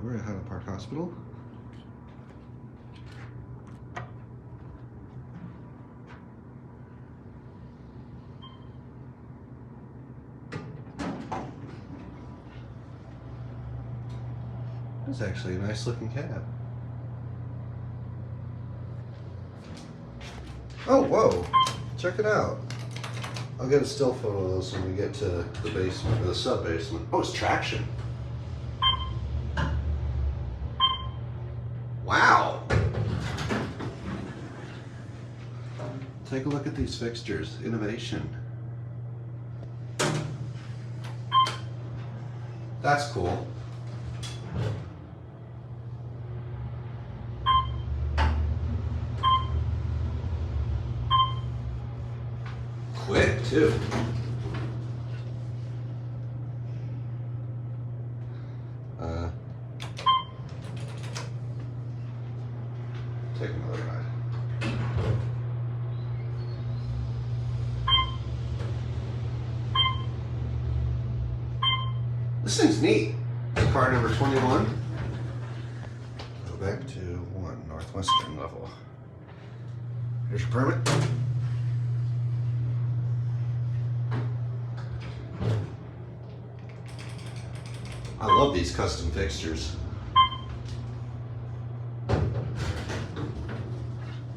we're at Highland Park Hospital. It's actually a nice looking cab. Oh, whoa! Check it out. I'll get a still photo of this when we get to the basement, or the sub-basement. Oh, it's traction. Wow! Take a look at these fixtures. Innovation. That's cool. Quick, too. Take another ride. This thing's neat. Car number 21. Go back to 1 Northwestern level. Here's your permit. I love these custom fixtures.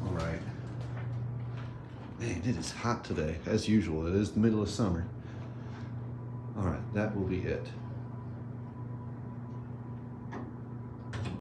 Alright. Man, it is hot today, as usual. It is the middle of summer. Alright, that will be it.